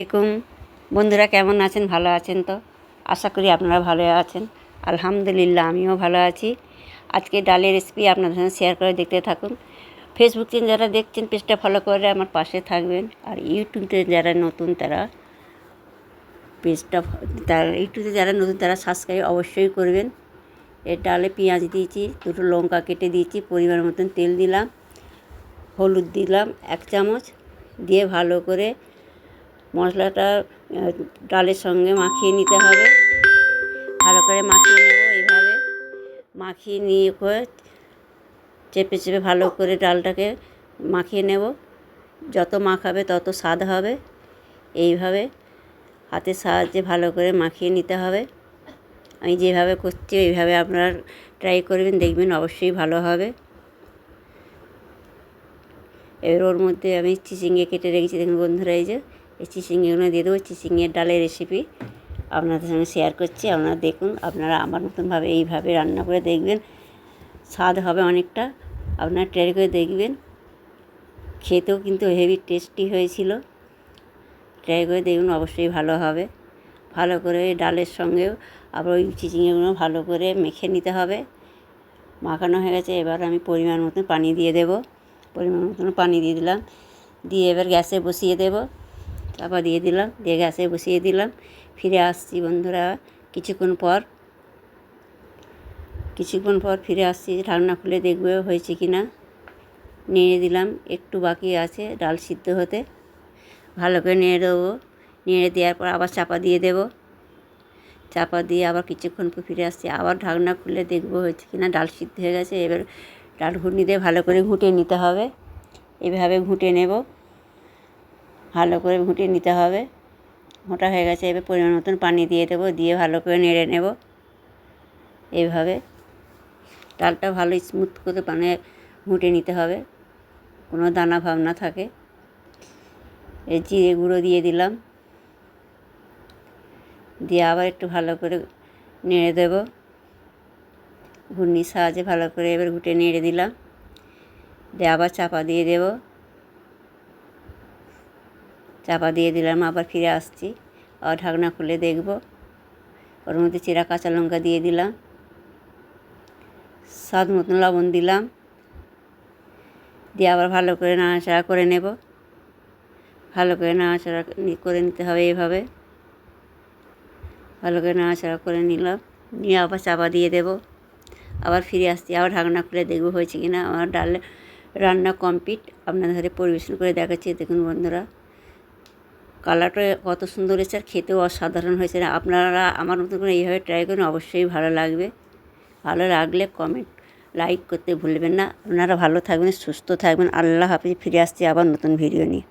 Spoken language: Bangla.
আসসালামাইকুম বন্ধুরা, কেমন আছেন? ভালো আছেন তো? আশা করি আপনারা ভালো আছেন। আলহামদুলিল্লাহ, আমিও ভালো আছি। আজকে ডালের রেসিপি আপনাদের সঙ্গে শেয়ার করে দেখতে থাকুন। ফেসবুক থেকে যারা দেখছেন পেজটা ফলো করে আমার পাশে থাকবেন, আর ইউটিউবে যারা নতুন তারা ইউটিউবে যারা নতুন তারা সাবস্ক্রাইব অবশ্যই করবেন। এর ডালে পেঁয়াজ দিয়েছি, দুটো লঙ্কা কেটে দিয়েছি, পরিমাণ মতন তেল দিলাম, হলুদ দিলাম 1 চামচ, দিয়ে ভালো করে মশলাটা ডালের সঙ্গে মাখিয়ে নিতে হবে। ভালো করে মাখিয়ে নেব। এইভাবে মাখিয়ে নিয়ে চেপে চেপে ভালো করে ডালটাকে মাখিয়ে নেব। যত মাখাবে তত স্বাদ হবে। এইভাবে হাতের সাহায্যে ভালো করে মাখিয়ে নিতে হবে। আমি যেভাবে করছি এইভাবে আপনারা ট্রাই করবেন, দেখবেন অবশ্যই ভালো হবে। এবার ওর মধ্যে আমি চিচিঙ্গে কেটে রেখেছি, দেখুন বন্ধুরা, এই যে এই চিচিঙ্গেগুলো দিয়ে দেবো। চিচিঙ্গের ডালের রেসিপি আপনাদের সঙ্গে শেয়ার করছি। আপনারা দেখুন, আপনারা আমার মতনভাবে এইভাবে রান্না করে দেখবেন, স্বাদ হবে অনেকটা। আপনারা ট্রাই করে দেখবেন, খেতেও কিন্তু হেভি টেস্টি হয়েছিল। ট্রাই করে দেখুন, অবশ্যই ভালো হবে। ভালো করে ডালের সঙ্গেও আবার ওই চিচিঙ্গেগুলো ভালো করে মেখে নিতে হবে। মাখানো হয়ে গেছে, এবার আমি পরিমাণ মতন পানি দিয়ে দেব। পরিমাণ মতন পানি দিয়ে দিলাম, দিয়ে এবার গ্যাসে বসিয়ে দেব। চাপা দিয়ে দিলাম, দিয়ে গ্যাসে বসিয়ে দিলাম। ফিরে আসছি বন্ধুরা কিছুক্ষণ পর ফিরে আসছি। ঢাকনা খুলে দেখবে হয়েছে কি না। নেড়ে দিলাম, একটু বাকি আছে ডাল সিদ্ধ হতে। ভালো করে নেড়ে দেবো। নেড়ে দেওয়ার পর আবার চাপা দিয়ে দেব। চাপা দিয়ে আবার কিছুক্ষণ পর ফিরে আসছি। আবার ঢাকনা খুলে দেখবো হয়েছে কি না। ডাল সিদ্ধ হয়ে গেছে। এবার ডাল ঘুটনি দিয়ে ভালো করে ঘুঁটে নিতে হবে। এভাবে ঘুঁটে নেব, ভালো করে ঘুঁটে নিতে হবে। মোটা হয়ে গেছে, এবার পরিমাণ মতন পানি দিয়ে দেবো, দিয়ে ভালো করে নেড়ে নেব। এইভাবে ডালটা ভালো স্মুথ করে ঘুঁটে নিতে হবে, কোনো দানা ভাব না থাকে। এই জিরে গুঁড়ো দিয়ে দিলাম, দিয়ে আবার একটু ভালো করে নেড়ে দেব। ঘূর্ণির সাহায্যে ভালো করে এবার ঘুঁটে নেড়ে দিলাম, দিয়ে আবার চাপা দিয়ে দেব। চাপা দিয়ে দিলাম, আবার ফিরে আসছি। আর ঢাকনা খুলে দেখব। ওর মধ্যে চেরা কাঁচা লঙ্কা দিয়ে দিলাম, স্বাদ মতন লবণ দিলাম, দিয়ে আবার ভালো করে নাড়াচাড়া করে নেব। ভালো করে নাড়াচাড়া করে নিতে হবে। এইভাবে ভালো করে নাড়াচাড়া করে নিলাম, নিয়ে আবার চাপা দিয়ে দেব। আবার ফিরে আসছি, আবার ঢাকনা খুলে দেখব হয়েছে কি না। আমার ডাল রান্না কমপ্লিট। আপনাদের হাতে পরিবেশন করে দেখাচ্ছি। দেখুন বন্ধুরা, কালারটা কত সুন্দর হয়েছে, আর খেতেও অসাধারণ হয়েছে। আপনারা আমার মতো করে এইভাবে ট্রাই করুন, অবশ্যই ভালো লাগবে। ভালো লাগলে কমেন্ট লাইক করতে ভুলবেন না। আপনারা ভালো থাকবেন, সুস্থ থাকবেন। আল্লাহ হাফেজ। ফিরে আসছি আবার নতুন ভিডিও নিয়ে।